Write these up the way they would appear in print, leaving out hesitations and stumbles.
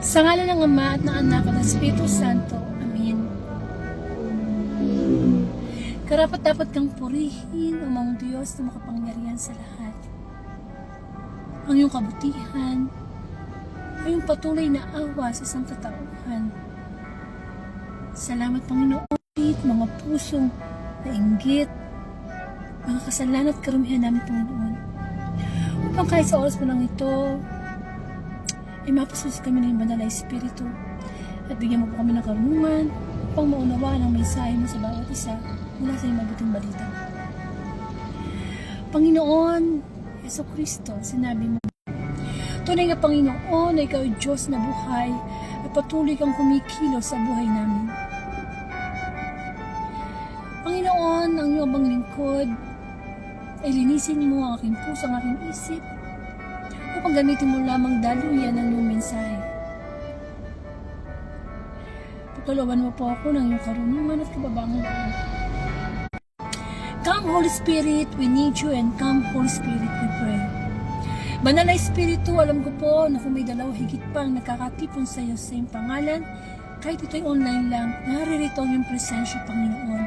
Sa ngalan ng Ama at ng Anak at ng Espiritu Santo. Amen. Karapat-dapat kang purihin, Amang Diyos na makapangyarihan sa lahat. Ang iyong kabutihan ay yung patuloy na awa sa isang katauhan. Salamat, Panginoon, mga pusong nainggit, mga kasalanan at karumihan namin, Panginoon. Upang kahit sa oras mo lang ito, ay mapasus kami ng banal na Espiritu at bigyan mo po kami ng karunungan upang maunawaan ang mensahe mo sa bawat isa mula sa iyong mabuting balita. Panginoon, Yesu Kristo, sinabi mo, tunay nga Panginoon na ikaw ay Diyos na buhay at patuloy kang kumikilos sa buhay namin. Panginoon, ang iyong abang lingkod ay linisin mo ang aking puso, ang aking isip upang gamitin mo lamang daluyan ang iyong mensahe. Pagkalooban mo po ako ng iyong karunungan at kababaang loob. Come Holy Spirit, we need you, and come Holy Spirit, we pray. Banal na Espiritu, alam ko po na kung may dalaw higit pang nakakatipon sa iyo sa iyong pangalan, kahit ito'y online lang, naririto ang iyong presensya, Panginoon.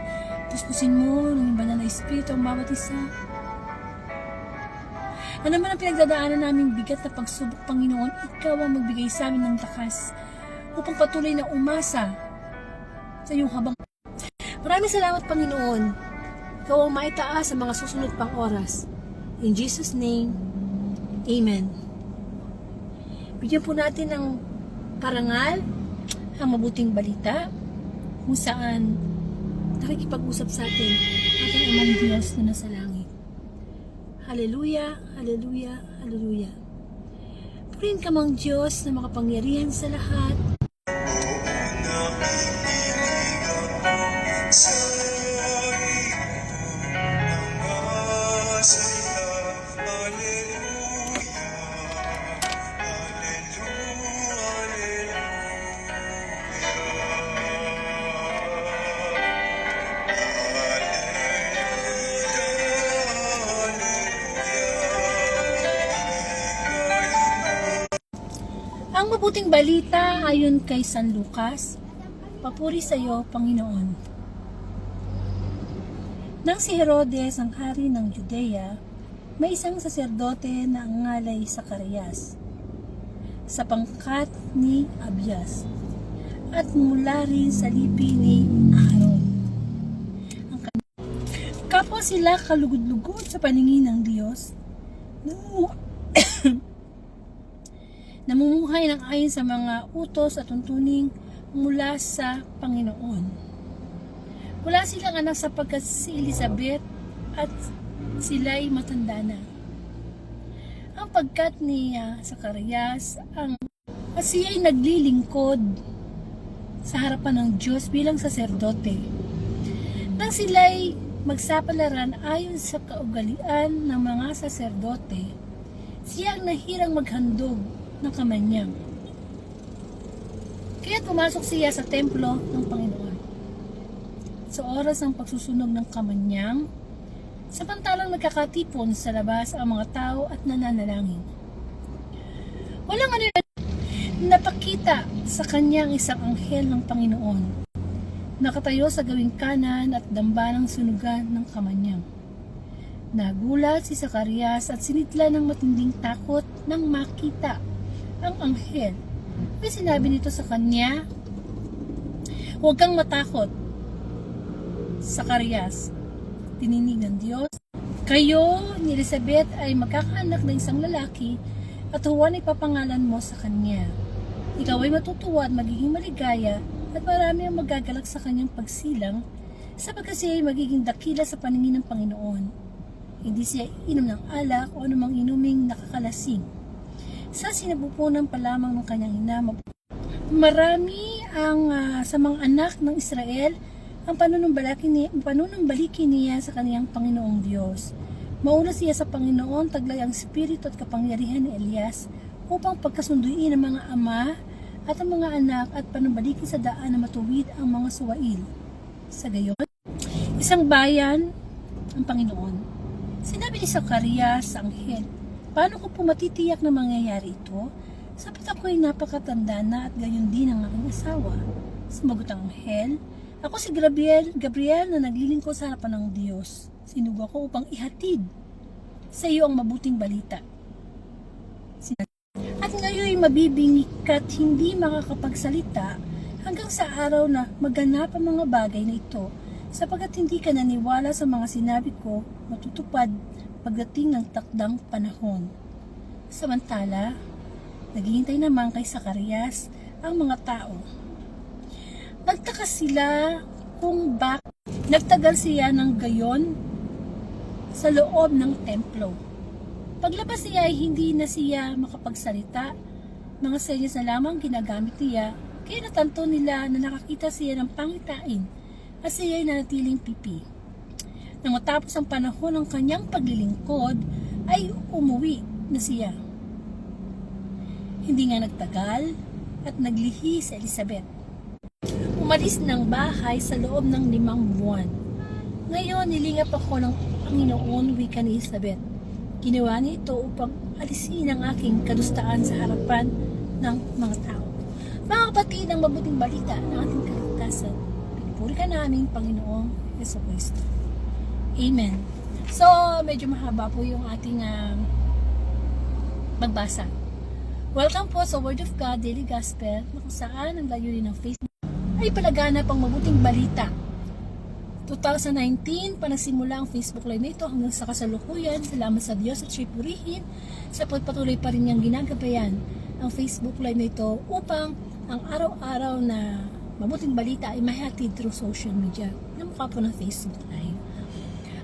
Puspusin mo ng iyong banal na Espiritu ang bawat isa. Ano man ang pinagdadaanan naming bigat na pagsubok, Panginoon, ikaw ang magbigay sa amin ng lakas upang patuloy na umasa sa iyong habang. Maraming salamat, Panginoon. Ikaw ang maitaas sa mga susunod pang oras. In Jesus' name, Amen. Bigyan po natin ng parangal ang mabuting balita kung saan nakikipag-usap sa atin ating Amang Diyos na nasa langit. Hallelujah, hallelujah, hallelujah. Purihin ka mang Diyos na makapangyarihan sa lahat. Ang mabuting balita ayon kay San Lucas. Papuri sa iyo, Panginoon. Nang si Herodes ang hari ng Judea, may isang saserdote na ang ngalay Zacarias, sa pangkat ni Abias, at mula rin sa lipi ni Aaron. Kapwa sila kalugod-lugod sa paningin ng Diyos, namumuhay ng ayon sa mga utos at tuntuning mula sa Panginoon. Wala silang anak sapagkat si Elizabeth at sila'y matanda na. Ang pagkat ni Zacarias at siya'y naglilingkod sa harapan ng Diyos bilang saserdote. Nang sila'y magsapalaran ayon sa kaugalian ng mga saserdote, siya ang nahirang maghandog ng kamanyang. Kaya pumasok siya sa templo ng Panginoon. Sa oras ng pagsusunog ng kamanyang, samantalang nagkakatipon sa labas ang mga tao at nananalangin. Walang napakita sa kanyang isang anghel ng Panginoon, nakatayo sa gawing kanan at dambalang sunugan ng kamanyang. Nagulat si Zacarias at sinitla ng matinding takot nang makita ang anghel. May sinabi nito sa kanya, "Huwag kang matakot, Zacarias. Tininig ng Diyos, kayo ni Elizabeth ay magkakaanak ng isang lalaki at Juan ay papangalan mo sa kanya. Ikaw ay matutuwa at magiging maligaya at marami ang magagalak sa kanyang pagsilang sapagkat siya ay magiging dakila sa paningin ng Panginoon. Hindi siya inom ng alak o anumang inuming nakakalasing. Sa sinapupunan pa lamang ng kanyang ina, marami ang sa mga anak ng Israel ang panunumbaliki niya sa kaniyang Panginoong Diyos. Mauna siya sa Panginoon, taglay ang spirito at kapangyarihan ni Elias upang pagkasunduin ang mga ama at ang mga anak at panumbalikin sa daan na matuwid ang mga suwail. Sa gayon, isang bayan ang Panginoon. Sinabi ni Zacarias sa anghel, "Paano ko po matitiyak na mangyayari ito? Sapat ako'y napakatanda na at gayon din ang aking asawa. Sumagot ang anghel, ako si Gabriel na naglilingkod sa harapan ng Diyos. Sinugo ko upang ihatid sa iyo ang mabuting balita. At ngayon mabibingi ka't hindi makakapagsalita hanggang sa araw na maganap ang mga bagay na ito, sapagkat hindi ka naniwala sa mga sinabi ko matutupad pagdating ng takdang panahon. Samantala, naghihintay naman kay Zacarias ang mga tao. Nagtaka sila kung bakit nagtagal siya ng gayon sa loob ng templo. Paglabas niya ay hindi na siya makapagsalita. Mga senyas na lamang ginagamit niya, kaya natanto nila na nakakita siya ng pangitain at siya ay nanatiling pipi. Nang matapos ang panahon ng kanyang paglilingkod, ay umuwi na siya. Hindi nga nagtagal at naglihi si Elizabeth. Umalis ng bahay sa loob ng 5 buwan. Ngayon, nilingap ako ng Panginoon, wika ni Elizabeth. Ginawa niya ito upang alisin ang aking kadustaan sa harapan ng mga tao. Mga kapatid, ang mabuting balita ng ating kaligtasan. Pinupuri ka namin, Panginoong Jesucristo. Amen. So, medyo mahaba po yung ating magbasa. Welcome po sa Word of God Daily Gospel, na kung saan ang layunin ng Facebook ay palaganap ang mabuting balita. 2019 pa nagsimula ang Facebook Live na ito hanggang sa kasalukuyan. Salamat sa Diyos at siya'y purihin sa pagpatuloy pa rin niyang ginagabayan ang Facebook Live na ito upang ang araw-araw na mabuting balita ay mahatid through social media na mukha po ng Facebook Live.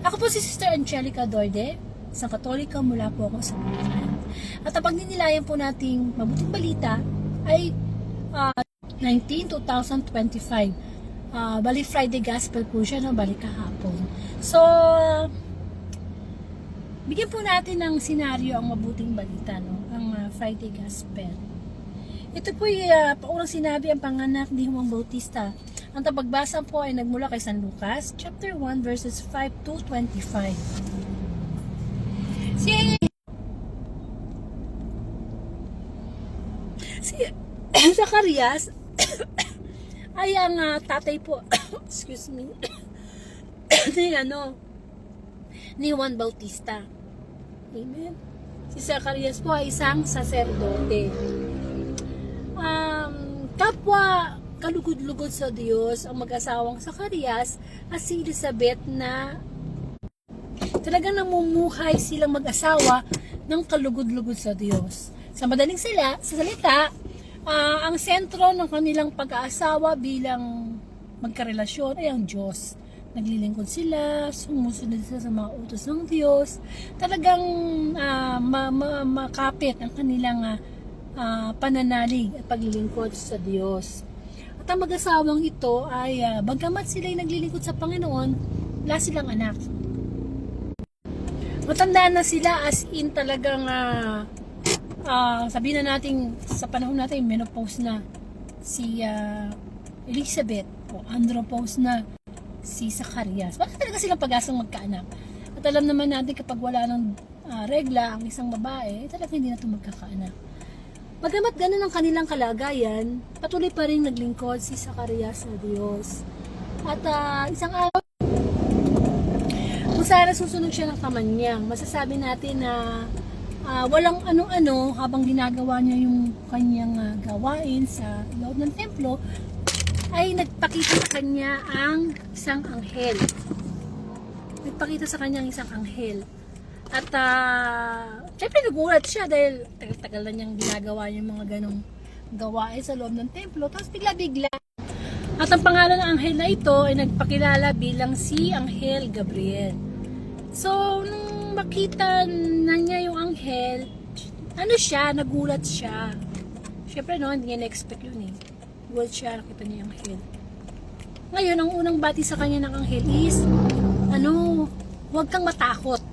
Ako po si Sister Angelica Dorde, isang Katolika mula po ako sa Bulacan. At ang pagdinilayan po nating mabuting balita ay 19-2025. Bali Friday Gospel po siya, no? Bali kahapon. So, bigyan po natin ng senaryo ang mabuting balita, no? Ang Friday Gospel. Ito po ay paunang sinabi ang panganak ni Juan Bautista. Ang tapagbasa po ay nagmula kay San Lucas, chapter 1, verses 5 to 25. Si Zacarias ay ang tatay po excuse me ni Juan Bautista. Amen. Si Zacarias po ay isang saserdote. Kapwa kalugod-lugod sa Diyos ang mag-asawang Zacarias at si Elizabeth na talagang namumuhay silang mag-asawa ng kalugod-lugod sa Diyos. Sa madaling salita, ang sentro ng kanilang pag-aasawa bilang magkarelasyon ay ang Diyos. Naglilingkod sila, sumusunod sila sa mga utos ng Diyos. Talagang makapit ang kanilang pananalig at paglilingkod sa Diyos. At ang mag-asawang ito ay bagamat sila ay naglilingkod sa Panginoon, wala silang anak. Matanda na sila, as in talagang sabihin na natin sa panahon natin menopause na si Elizabeth o andropause na si Zacarias. Bakit talaga silang pag-asang magkaanak? At alam naman natin kapag wala ng regla ang isang babae, talaga hindi na ito magkakaanak. Bagamat ganun ang kanilang kalagayan, patuloy pa rin naglingkod si Zacarias sa Diyos. At isang araw, kung sana susunod siya ng kamanyang, masasabi natin na walang anong-ano habang ginagawa niya yung kanyang gawain sa loob ng templo, ay nagpakita sa kanya ang isang anghel. Nagpakita sa kanya ang isang anghel. At syempre nagulat siya dahil tagal-tagal na niyang ginagawa yung mga ganong gawain sa loob ng templo. Tapos bigla-bigla. At ang pangalan ng anghel na ito ay nagpakilala bilang si Anghel Gabriel. So, nung makita na niya yung anghel, nagulat siya. Syempre hindi niya na-expect yun eh. Nagulat siya, nakita niya yung anghel. Ngayon, ang unang bati sa kanya ng anghel is, huwag kang matakot.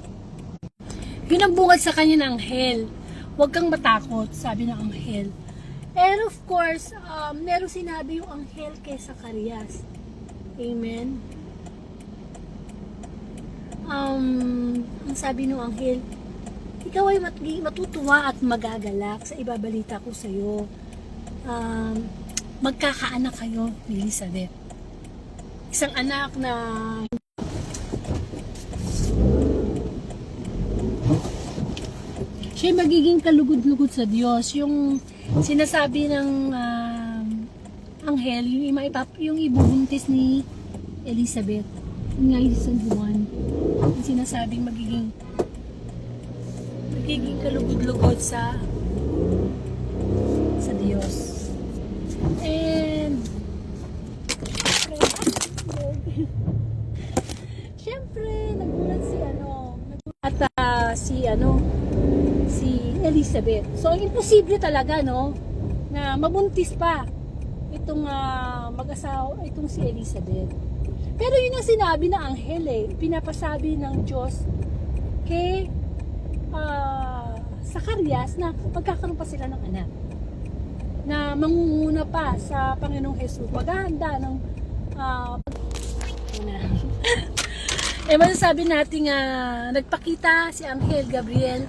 Yun ang bungad sa kanya ng anghel. Huwag kang matakot, sabi ng anghel. And of course, meron sinabi yung anghel kay Zacarias. Amen. Ang sabi ng anghel, ikaw ay matutuwa at magagalak sa ibabalita ko sa iyo. Magkakaanak kayo ni Elizabeth. Isang anak na siya magiging kalugod-lugod sa Diyos. Yung sinasabi ng anghel, yung ibubuntis ni Elizabeth. Yung nga yung San Juan. Yung sinasabing magiging kalugod-lugod sa Diyos. And syempre nagulat si Elizabeth. So imposible talaga na mabuntis pa itong mag-asawa, itong si Elizabeth. Pero yun ang sinabi ng anghel pinapasabi ng Diyos kay Zacarias na magkakaroon pa sila ng anak na mangunguna pa sa Panginoong Jesus, paghahanda ng masasabi natin nagpakita si Anghel Gabriel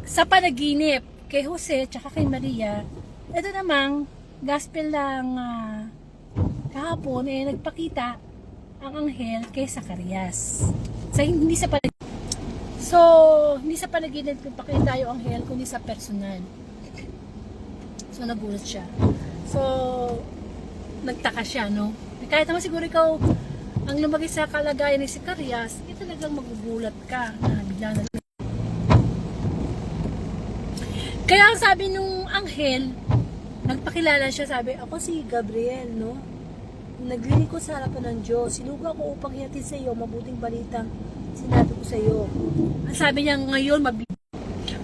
sa panaginip kay Jose at kay Maria. Ito namang gospel lang kahapon nagpakita ang anghel kay Zacarias. Hindi sa panaginip. So, hindi sa panaginip nagpakita yung anghel, kundi sa personal. So, nagulat siya. So, nagtaka siya, Kahit naman siguro ikaw ang lumagay sa kalagayan ni Zacarias, talagang magugulat ka na bigla na. Kaya ang sabi nung anghel, nagpakilala siya, sabi, ako si Gabriel, naglilingkod sa harapan ng Diyos. Sinugo ako upang ihatid sa iyo mabuting balitang sinabi ko sa iyo. Ang sabi niya ngayon, ang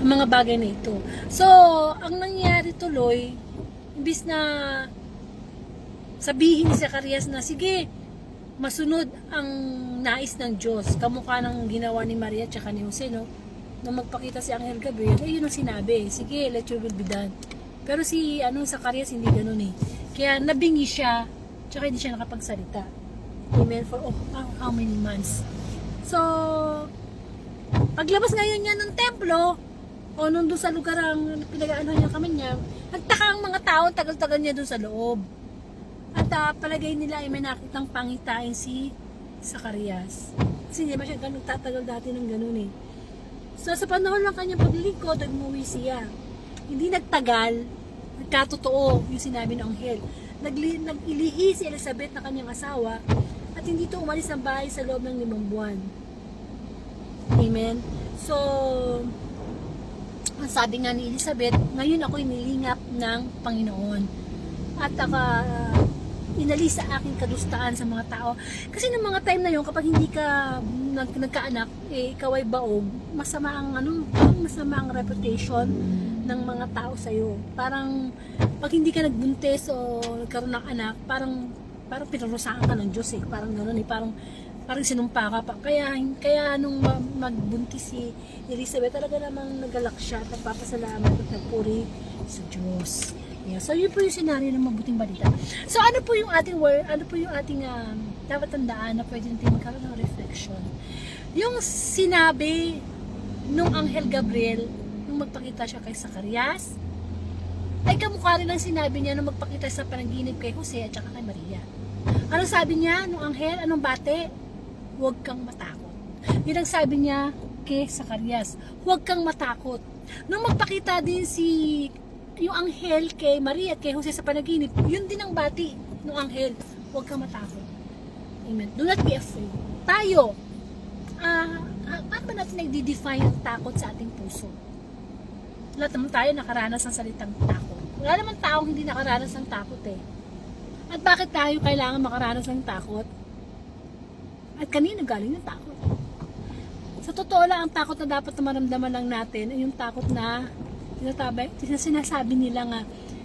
mga bagay na ito. So, ang nangyari tuloy, imbis na sabihin ni Zacarias na, sige, masunod ang nais ng Diyos, kamukha ng ginawa ni Maria at ni Jose, na magpakita si Anghel Gabriel, yun ang sinabi, sige, let your will be done. Pero si Zacarias hindi ganun Kaya nabingi siya, tsaka hindi siya nakapagsalita. Amen. For how many months? So, paglabas ngayon niya ng templo, o nung doon sa lugar ang pinag-aano niya kami niya, nagtaka ang mga tao, tagal-tagal niya doon sa loob. At palagay nila ay may nakitang pangitain si Zacarias. Kasi hindi ba siya nagtatagal dati ng ganun So, sa panahon ng kanyang paglilingkod, nagmuwi siya. Hindi nagtagal, nagkatotoo yung sinabi ng anghel. Nag-ilihi si Elizabeth na kanyang asawa at hindi ito umalis ng bahay sa loob ng 5 buwan. Amen. So, ang sabi nga ni Elizabeth, ngayon ako'y nilingap ng Panginoon. At inalis sa aking kadustaan sa mga tao. Kasi ng mga time na yun, kapag hindi ka nagkaanak, ikaw ay baog, masama ang reputation ng mga tao sa'yo. Parang, pag hindi ka nagbuntis o nagkaroon ng anak, parang pinarusahan ka ng Diyos Parang gano'n parang sinumpa ka pa. Kaya nung magbuntis si Elizabeth, talaga namang nagalak siya at nagpapasalamat at nagpuri sa Diyos. Yeah. So, yun po yung senaryo ng mabuting balita. So, ano po yung ating dapat tandaan na pwede natin magkaroon ng reflection? Yung sinabi nung Anghel Gabriel, nung magpakita siya kay Zacarias, ay kamukha rin ang sinabi niya nung magpakita sa panaginip kay Jose at kay Maria. Ano sabi niya nung anghel? Anong bate? Huwag kang matakot. Yun ang sabi niya kay Zacarias. Huwag kang matakot. Nung magpakita din yung anghel kay Maria at kay Jose sa panaginip, yun din ang bati ng anghel. Huwag kang matakot. Amen. Do not be afraid. Tayo, paano ba natin nagdi-define ang takot sa ating puso? Lahat naman tayo nakaranas ng salitang takot. Wala naman taong hindi nakaranas ng takot At bakit tayo kailangan makaranas ng takot? At kanino galing yung takot? Sa totoo lang, ang takot na dapat na maramdaman lang natin ay yung takot na sinasabi nila nga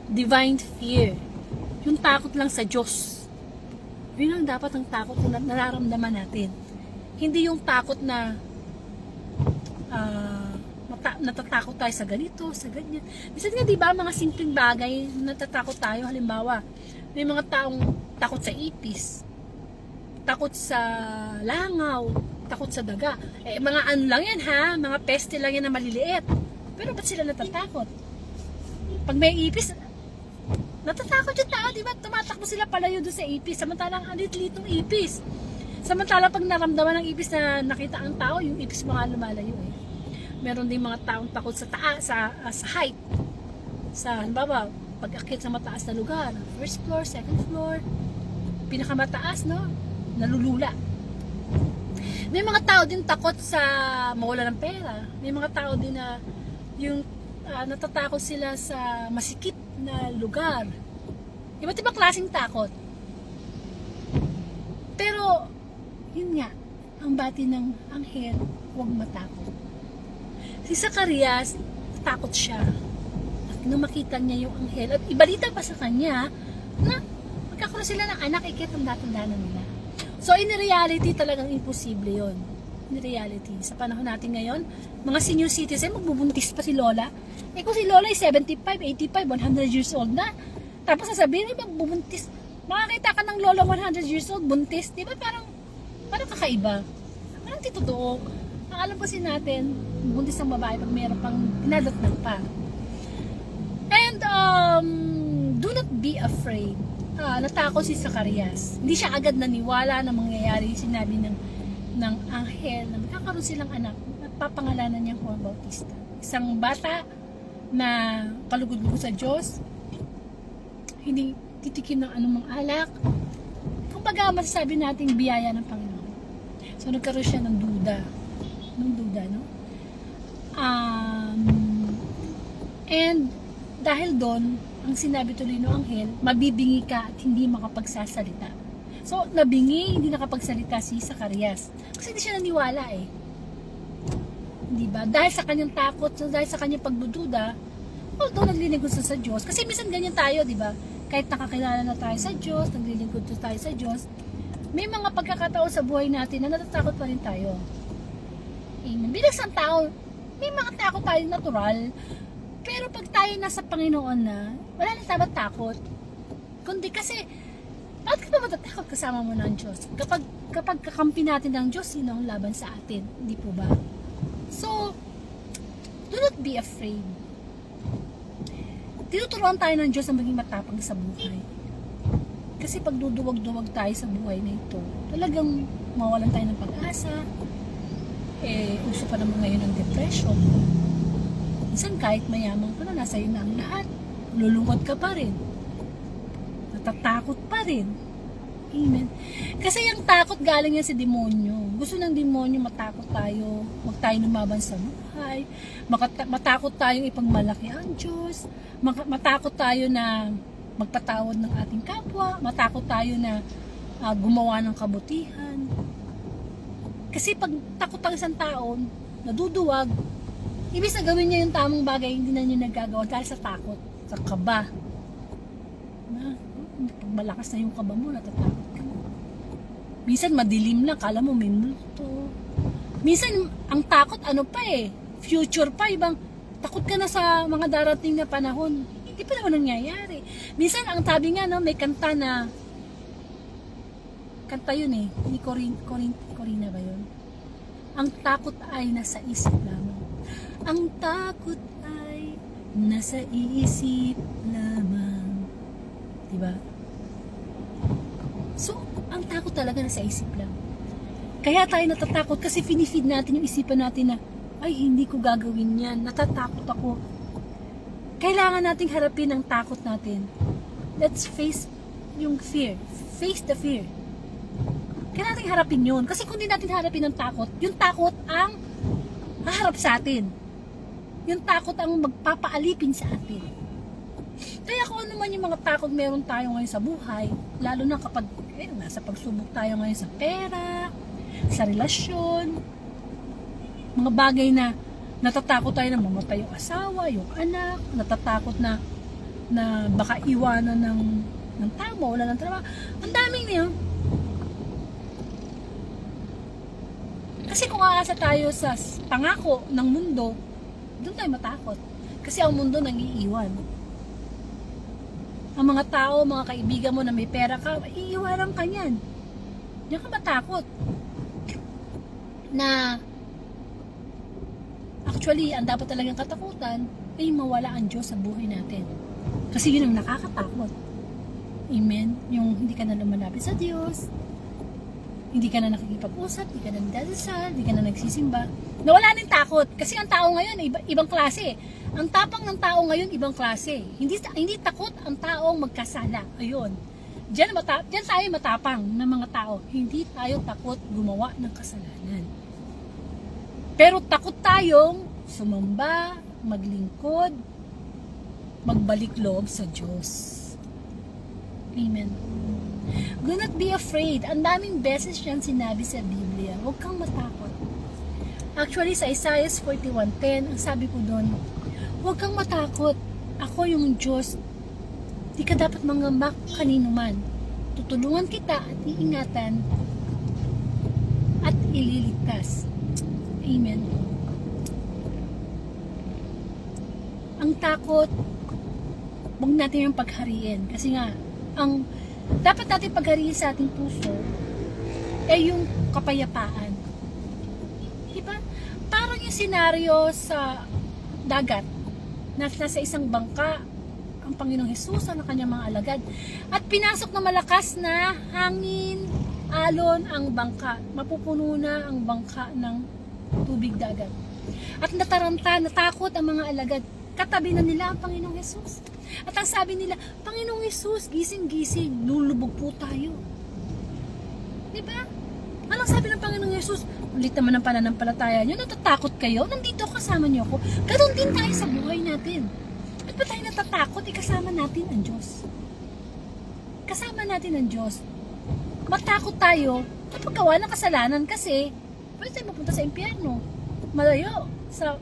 divine fear. Yung takot lang sa Diyos. Yun ang dapat ang takot na nararamdaman natin. Hindi yung takot na natatakot tayo sa ganito, sa ganyan. Minsan nga diba mga simpleng bagay natatakot tayo. Halimbawa, may mga taong takot sa ipis, takot sa langaw, takot sa daga. Eh, mga ano lang yan ha, mga peste lang yan na maliliit. Pero ba't sila natatakot? Pag may ipis, natatakot yung tao, di ba? Tumatakbo sila palayo doon sa ipis. Samantalang ang litong ipis. Samantalang pag naramdaman ng ipis na nakita ang tao, yung ipis mga lumalayo eh. Meron din mga taong takot sa taas, sa height. Sa, halimbawa, pag-akit sa mataas na lugar, first floor, second floor, pinakamataas, no? Nalulula. May mga tao din takot sa mawala ng pera. May mga tao din na yung natatakot sila sa masikip na lugar. Iba't ibang klaseng takot. Pero, yun nga, ang bati ng anghel, huwag matakot. Si Zacarias, takot siya. At nung makita niya yung anghel, at ibalita pa sa kanya, na magkakaroon sila ng anak, ikitanda-tanda na nila. So, in reality, talagang imposible yon. In reality, sa panahon natin ngayon, mga senior citizen, magbubuntis pa si Lola. Eh kung si Lola ay 75, 85, 100 years old na, tapos sasabihin, magbubuntis. Makakita ka ng Lola 100 years old, buntis, di ba parang kakaiba. Parang di totoo. Ang alam kasi natin, buntis ng babae pag mayroon pang pinadatnan pa. And, do not be afraid. Natakot si Zacarias. Hindi siya agad naniwala na mangyayari sinabi ng anghel na magkakaroon silang anak at papangalanan niyang Juan Bautista. Isang bata na kalugod-lugod sa Diyos, hindi titikim ng anumang alak. Kumbaga, masasabi nating biyaya ng Panginoon. So, nagkaroon siya ng duda. No? And, dahil doon, ang sinabi tuloy ng anghel, mabibingi ka at hindi makapagsasalita. So, nabingi, hindi nakapagsalita si Zacarias. Kasi hindi siya naniwala eh. Di ba? Dahil sa kanyang takot, dahil sa kanyang pagdududa, although naglilingkod sa Diyos. Kasi minsan ganyan tayo, di ba? Kahit nakakilala na tayo sa Diyos, naglilingkod tayo sa Diyos, may mga pagkakataon sa buhay natin na natatakot pa rin tayo. Amen. Bilang isang tao, may mga takot tayo natural, pero pag tayo nasa Panginoon na, wala na dapat takot. Kundi kasi, bakit ka ba matatakot kasama mo ng Diyos? Kapag kakampi natin ng Diyos, sino ang laban sa atin? Hindi po ba? So, do not be afraid. Tinuturuan tayo ng Diyos na maging matapang sa buhay. Kasi pag duduwag-duwag tayo sa buhay na ito, talagang mawalan tayo ng pag-asa. Uso pa naman ngayon ng depression. Minsan kahit mayaman ka na, nasa iyo na ang lahat. Lulungkot ka pa rin. Natatakot pa rin. Amen. Kasi yung takot galing yan sa demonyo. Gusto ng demonyo matakot tayo. Huwag tayo lumaban sa buhay. Matakot tayong ipagmalaki ang Diyos. Matakot tayo na magpatawad ng ating kapwa. Matakot tayo na gumawa ng kabutihan. Kasi pag takot ang isang tao, naduduwag, ibig na gawin niya yung tamang bagay, hindi na niya nagagawa dahil sa takot, sa kaba. Pag malakas na yung kaba mo, natatakot ka. Minsan madilim lang, kala mo may multo. Minsan, ang takot ano pa future pa, ibang takot ka na sa mga darating na panahon. Hindi pa naman nangyayari. Minsan, ang tabi nga, no, may kanta na, kanta yun ni Corina ba yun? Ang takot ay nasa isip lamang. Ang takot ay nasa isip lamang. Diba? So, ang takot talaga nasa isip lang. Kaya tayo natatakot kasi finifeed natin yung isipan natin na, ay, hindi ko gagawin yan. Natatakot ako. Kailangan nating harapin ang takot natin. Let's face yung fear. Face the fear. Kailangan natin harapin yun. Kasi kung di natin harapin ang takot, yung takot ang haharap sa atin. Yung takot ang magpapaalipin sa atin. Kaya kung ano man yung mga takot meron tayo ngayon sa buhay, lalo na kapag nasa pagsubok tayo ngayon sa pera, sa relasyon, mga bagay na natatakot tayo na mamatay yung asawa, yung anak, natatakot na baka iwanan ng tao, wala ng trabaho. Ang daming niyo. Kasi kung aasa tayo sa pangako ng mundo, doon tayo matakot. Kasi ang mundo nangiiwan. Ang mga tao, mga kaibigan mo na may pera ka, iiwanan ka niyan. Diyan ka matakot. na actually, ang dapat talagang katakutan ay mawala ang Diyos sa buhay natin. Kasi yun ang nakakatakot. Amen? Yung hindi ka na lumalapit sa Diyos, hindi ka na nakikipag-usap, hindi ka na nagdadasal, hindi ka na nagsisimba. Nawala ng takot. Kasi ang tao ngayon, ibang klase. Ang tapang ng tao ngayon, ibang klase. Hindi takot ang taong magkasala. Ayun. Diyan tayo matapang ng mga tao. Hindi tayo takot gumawa ng kasalanan. Pero takot tayong sumamba, maglingkod, magbalik loob sa Diyos. Amen. Do not be afraid. Ang daming beses yan sinabi sa Biblia. Huwag kang matakot. Actually, sa Isaiah 41:10, ang sabi ko doon, huwag kang matakot. Ako yung Diyos. Di ka dapat mangamba kanino man. Tutulungan kita at iingatan at ililigtas. Amen. Ang takot, huwag natin yung paghariin. Kasi nga, ang dapat natin paghariin sa ating puso ay yung kapayapaan. Diba? Parang yung senaryo sa dagat na nasa isang bangka ang Panginoong Hesus ang kanyang mga alagad at pinasok na malakas na hangin, alon ang bangka. Mapupuno na ang bangka ng tubig dagat. At nataranta, natakot ang mga alagad. Katabi na nila ang Panginoong Hesus. At ang sabi nila, Panginoong Hesus, gising-gising, lulubog po tayo. Diba? Anong sabi ng Panginoong Hesus? Ulit naman ang pananampalataya nyo, natatakot kayo, nandito kasama nyo ako. Ganon din tayo sa buhay natin. At ba tayo natatakot? Kasama natin ang Diyos. Kasama natin ang Diyos. Matakot tayo kapag gawa ng kasalanan kasi pwede tayo mapunta sa impyerno. Malayo sa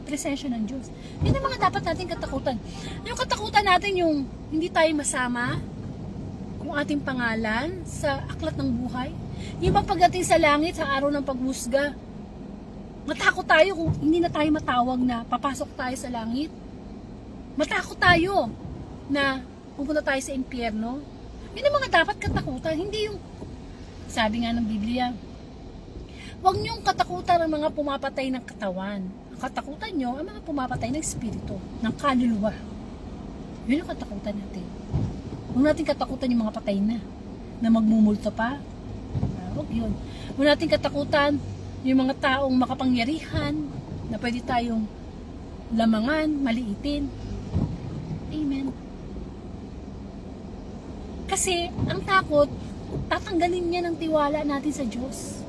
presensya ng Diyos. Yun ang mga dapat natin katakutan. Yung katakutan natin yung hindi tayo masama, yung ating pangalan sa aklat ng buhay, yung pagdating sa langit sa araw ng paghusga, matakot tayo kung hindi na tayo matawag na papasok tayo sa langit. Matakot tayo na pupunta tayo sa impyerno. Yun ang mga dapat katakutan. Hindi yung, sabi nga ng Biblia, huwag niyong katakutan ang mga pumapatay ng katawan. Ang katakutan niyo ang mga pumapatay ng espiritu, ng kaluluwa. Yun ang katakutan natin. Huwag natin katakutan yung mga patay na magmumulto pa. Huwag yun. Huwag natin katakutan yung mga taong makapangyarihan na pwede tayong lamangan, maliitin. Amen. Kasi ang takot, tatanggalin niya ng tiwala natin sa Diyos.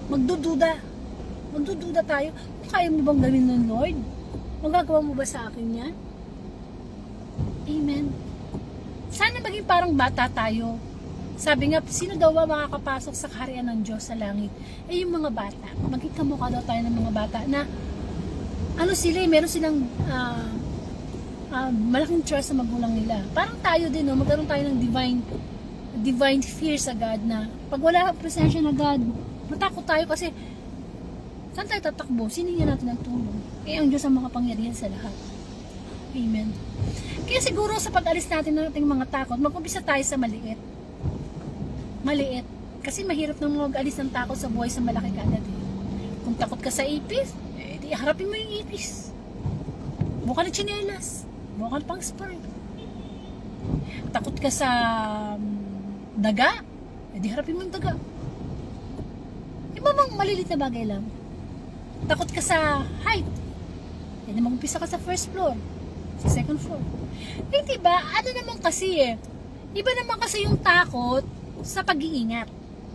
Magdududa tayo. Kaya mo bang gawin nun, Lord? Magagawa mo ba sa akin yan? Amen. Sana maging parang bata tayo. Sabi nga, sino daw ba makakapasok sa kaharian ng Diyos sa langit? Eh yung mga bata. Maging kamukha daw tayo ng mga bata na ano sila, meron silang malaking trust sa magulang nila. Parang tayo din, no? Magkaroon tayo ng divine fear sa God na pag wala ang presensya na God, matakot tayo kasi saan tayo tatakbo? Sinigyan natin ng tulong. Eh, ang Diyos ang makapangyarihan sa lahat. Amen. Kaya siguro sa pag-alis natin ng ating mga takot, mag-umpisa tayo sa maliit. Maliit. Kasi mahirap nang mag-alis ng takot sa buhay sa malaki kaagad. Kung takot ka sa ipis, eh, di harapin mo yung ipis. Buka na tsinelas. Buka na pang spray. Takot ka sa daga, eh, di harapin mo yung daga. Iba mang malilit na bagay lang. Takot ka sa height, eh, di mag-umpisa ka sa first floor, sa second floor. Eh, diba, ano naman kasi iba naman kasi yung takot sa pag-iingat.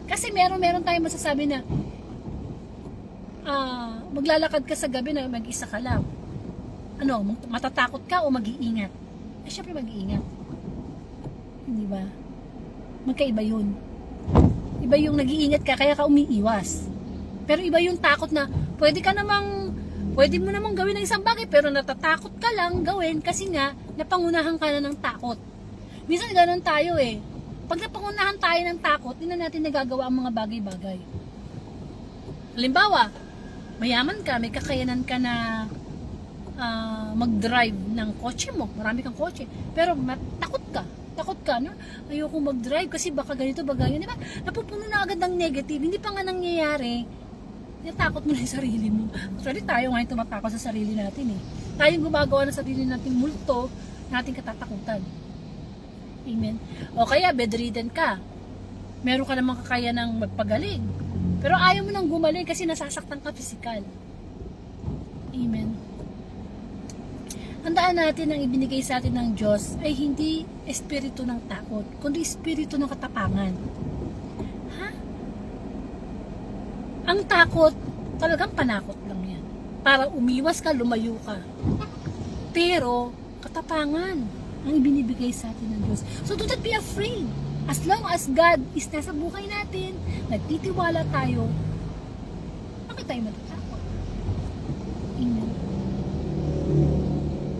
Kasi meron tayong masasabi na maglalakad ka sa gabi na mag-isa ka lang. Ano, matatakot ka o mag-iingat? Eh, syempre mag-iingat. Hindi ba? Magkaiba yun. Iba yung nag-iingat ka, kaya ka umiiwas. Pero iba yung takot na pwede mo namang gawin ng isang bagay pero natatakot ka lang gawin kasi nga napangunahan ka na ng takot. Minsan ganun tayo eh. Pag napangunahan tayo ng takot, hindi na natin nagagawa ang mga bagay-bagay. Halimbawa, mayaman ka, may kakayanan ka na mag-drive ng kotse mo. Marami kang kotse. Pero takot ka. Takot ka na, ayoko mag-drive kasi baka ganito, baka yun. Di ba? Napupuno na agad ng negative. Hindi pa nga nangyayari. Natakot mo na yung sarili mo. Actually, tayo ngayon tumatakot sa sarili natin eh. Tayong gumagawa ng sarili natin multo na ating katatakutan. Amen. O kaya, bedridden ka. Meron ka namang kakaya ng magpagaling. Pero ayaw mo nang gumaling kasi nasasaktan ka physical. Amen. Tandaan natin ang ibinigay sa atin ng Diyos ay hindi espiritu ng takot, kundi espiritu ng katapangan. Ha? Ang takot, talagang panakot lang yan. Para umiwas ka, lumayo ka. Pero, katapangan ang ibinibigay sa atin ng Diyos. So, do not be afraid. As long as God is nasa buhay natin, nagtitiwala tayo, bakit tayo matatakot? Amen.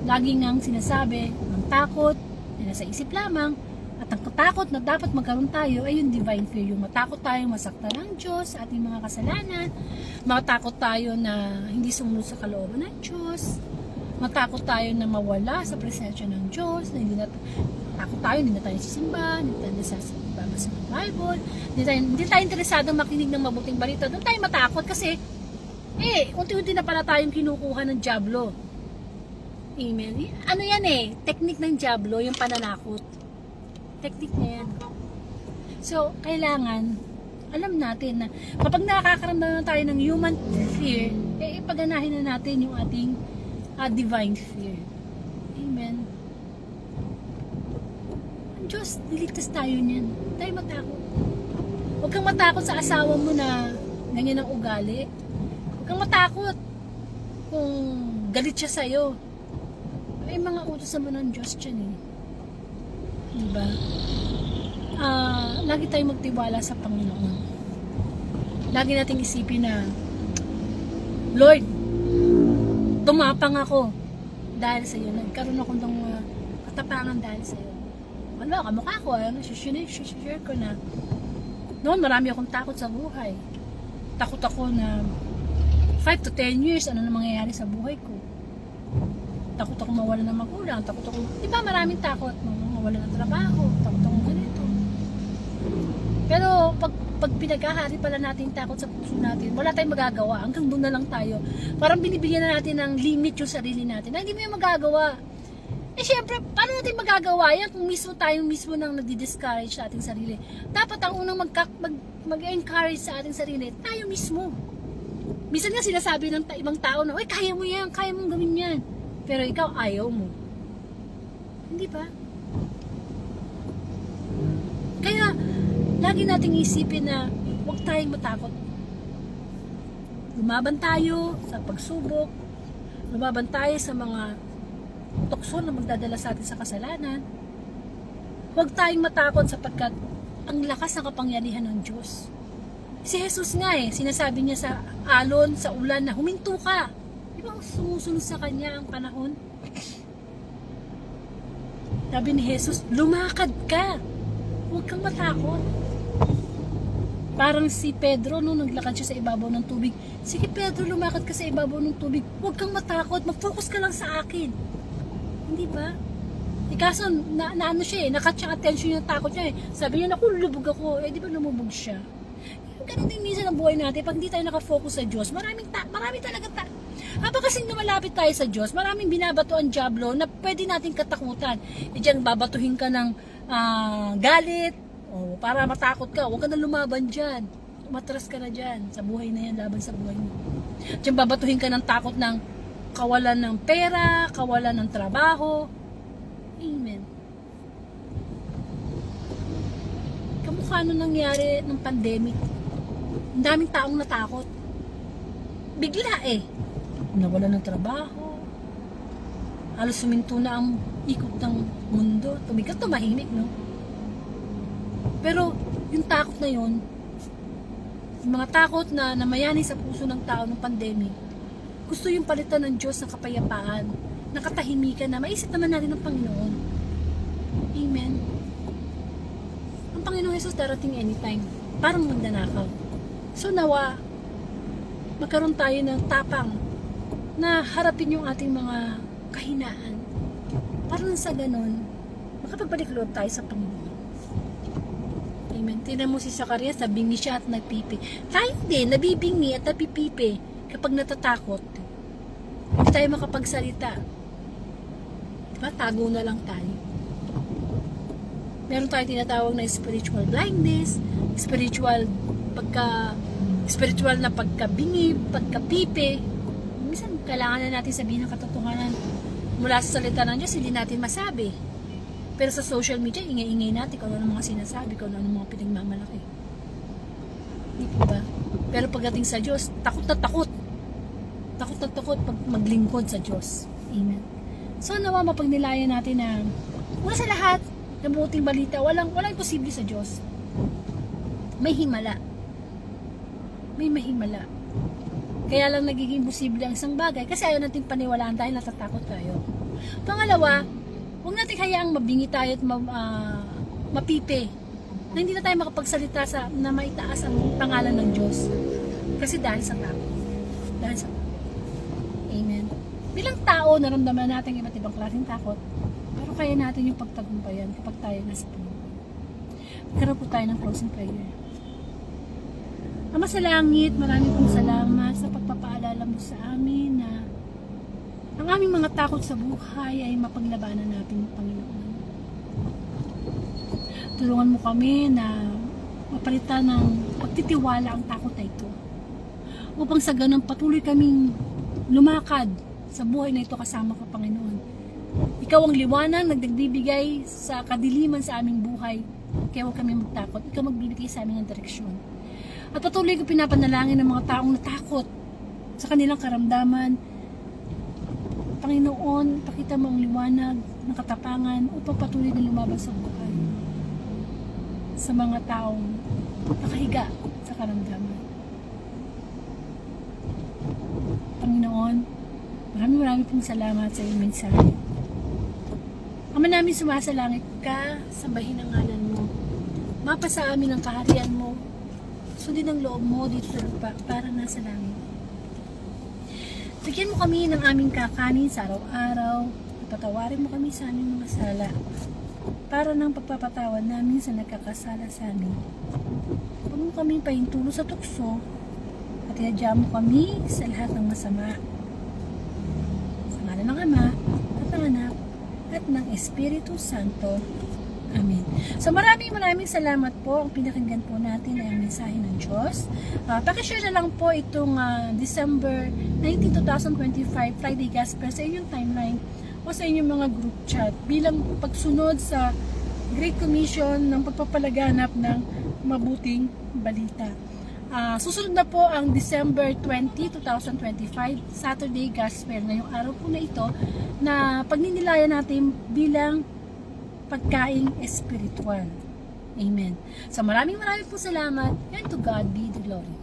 Lagi ngang sinasabi, ang takot ay nasa isip lamang, at ang takot na dapat magkaroon tayo ay yung divine fear, yung matakot tayong masaktan ng Diyos sa ating mga kasalanan, matakot tayo na hindi sumunod sa kalooban ng Diyos, matakot tayo na mawala sa presensya ng Diyos, na hindi na takot tayo, hindi na tayo sisimba, hindi tayo nagbabasa ng Bible, hindi tayo interesadong makinig ng mabuting balita. Doon tayo matakot kasi unti-unti na pala tayong kinukuha ng dyablo. Amen. Ano yan technique ng dyablo, yung pananakot. Technique na yan. So, kailangan alam natin na kapag nakakaramdam na tayo ng human fear, ipaganahin na natin yung ating divine fear. Amen. Diyos, niligtas tayo niyan. Tayo matakot. Huwag kang matakot sa asawa mo na ganyan ang ugali. Huwag kang matakot kung galit siya sa'yo. Ay, mga utos naman ng Diyos dyan Diba? Lagi tayong magtiwala sa Panginoon. Lagi nating isipin na, Lord, tumapang ako dahil sa'yo. Nagkaroon ako ng katapangan dahil sa'yo. Ano, kamukha ko, share ko na noon marami akong takot sa buhay. Takot ako na 5 to 10 years, ano na mangyayari sa buhay ko. Takot ako mawala ng magulang, takot ako, di ba maraming takot, mawala ng trabaho, takot ako ganito. Pero pag pinaghahari pala natin takot sa puso natin, wala tayong magagawa, hanggang doon na lang tayo. Parang binibigyan na natin ng limit yung sarili natin, na hindi mo yung magagawa. Syempre, paano natin magagawa yan kung tayong mismo nang nagdi-discourage sa ating sarili? Dapat ang unang mag-encourage sa ating sarili, tayo mismo. Minsan nga sinasabi ng ibang tao na, kaya mo yan, kaya mong gawin yan. Pero ikaw, ayaw mo. Hindi ba? Kaya, lagi nating isipin na huwag tayong matakot. Lumaban tayo sa pagsubok, lumaban tayo sa mga tukso na magdadala sa atin sa kasalanan. Huwag tayong matakot sapagkat ang lakas ng kapangyarihan ng Diyos. Si Jesus nga sinasabi niya sa alon, sa ulan na huminto ka. Di ba sumusunod sa kanya ang panahon? Sabi ni Jesus, lumakad ka. Huwag kang matakot. Parang si Pedro nung naglakad siya sa ibabaw ng tubig. Sige Pedro, lumakad ka sa ibabaw ng tubig. Huwag kang matakot, mag-focus ka lang sa akin. Hindi ba? Kaso, naano siya nakatch ang attention yung takot niya Sabi niya, naku, lubog ako. Di ba lumubog siya? Ganun din minsan ang buhay natin. Pag hindi tayo nakafocus sa Diyos, marami talaga habang kasing lumalapit tayo sa Diyos, maraming binabato ang dyablo na pwede nating katakutan. Diyan, babatuhin ka ng galit, para matakot ka. Huwag ka na lumaban dyan. Umatras ka na dyan. Sa buhay na yan, laban sa buhay mo. Diyan, babatuhin ka ng takot ng kawalan ng pera, kawalan ng trabaho. Amen. Kamukha nung nangyari ng pandemic. Ang daming taong natakot. Bigla nawalan ng trabaho. Halos suminto na ang ikot ng mundo. Tumikat, tumahimik, no? Pero, yung takot na yun, yung mga takot na namayani sa puso ng tao ng pandemic, gusto yung palitan ng Diyos ng kapayapaan, ng katahimikan na maisip naman natin ng Panginoon. Amen. Ang Panginoon Jesus darating anytime, parang magnanakaw. So nawa, magkaroon tayo ng tapang na harapin yung ating mga kahinaan. Parang sa ganon, makapagbalik loob tayo sa Panginoon. Amen. Tingnan mo si Zacarias, nabingi siya at nagpipi. Tayo din, nabibingi at napipipi kapag natatakot. Hindi tayo makapagsalita. Diba? Tago na lang tayo. Meron tayo tinatawag na spiritual blindness, spiritual na pagkabingi, pagkapipi. Minsan, kailangan na natin sabihin ang katotohanan mula sa salita ng Diyos, hindi natin masabi. Pero sa social media, ingay-ingay natin kung ano mga sinasabi, kung ano mga pinagmamalaki. Hindi po ba? Pero pagdating sa Diyos, takot na takot. Takot na takot pag maglingkod sa Diyos. Amen. So, nawa mapagnilayan natin na una sa lahat, ng buting balita, walang imposible sa Diyos. May himala. May mahimala. Kaya lang nagiging posible ang isang bagay kasi ayaw natin paniwalaan dahil natatakot tayo. Pangalawa, huwag natin hayaang mabingi tayo at mapipi na hindi na tayo makapagsalita na maitaas ang pangalan ng Diyos. Kasi dahil sa takot. Dahil sa takot. Amen. Bilang tao, naramdaman natin iba't ibang klaseng takot. Pero kaya natin yung pagtagumpayan kapag tayo nasa Panginoon. Magkaroon po tayo ng closing prayer. Ama sa langit, maraming pong salamat sa pagpapaalala mo sa amin na ang aming mga takot sa buhay ay mapaglabanan natin, Panginoon. Tulungan mo kami na mapalitan ng pagtitiwala ang takot na ito. Upang sa ganun patuloy kaming lumakad sa buhay na ito kasama ka, Panginoon. Ikaw ang liwanag, nagdibigay sa kadiliman sa aming buhay. Kaya huwag kami magtakot. Ikaw magbibigay sa amin ng direksyon. At patuloy ko pinapanalangin ng mga taong natakot sa kanilang karamdaman. Panginoon, pakita mo ang liwanag ng katapangan upang patuloy na lumaban sa buhay. Sa mga taong nakahiga sa karamdaman. Panginoon, maraming pong salamat sa iyong mensahe. Ama namin sumasalangit ka, sambahin ang ngalan mo. Mapa sa amin ang kaharian mo. Sundin ang loob mo dito sa lupa para nasa langit. Bigyan mo kami ng aming kakanin sa araw-araw at patawarin mo kami sa aming mga sala para ng pagpapatawan namin sa nagkakasala sa amin. Huwag mo kami pahintulo sa tukso at iadya mo kami sa lahat ng masama. Sa ngalan ng Ama at ng Anak at ng Espiritu Santo. Amen. So maraming salamat po. Ang pinakinggan po natin ay ang mensahe ng Diyos. Pakishare na lang po itong December 19, 2025 Friday Gospel sa inyong timeline o sa inyong mga group chat bilang pagsunod sa Great Commission ng pagpapalaganap ng mabuting balita. Susunod na po ang December 20, 2025 Saturday Gospel na yung araw po na ito na pagninilayan natin bilang pagkaing espiritual. Amen. So maraming po salamat and to God be the glory.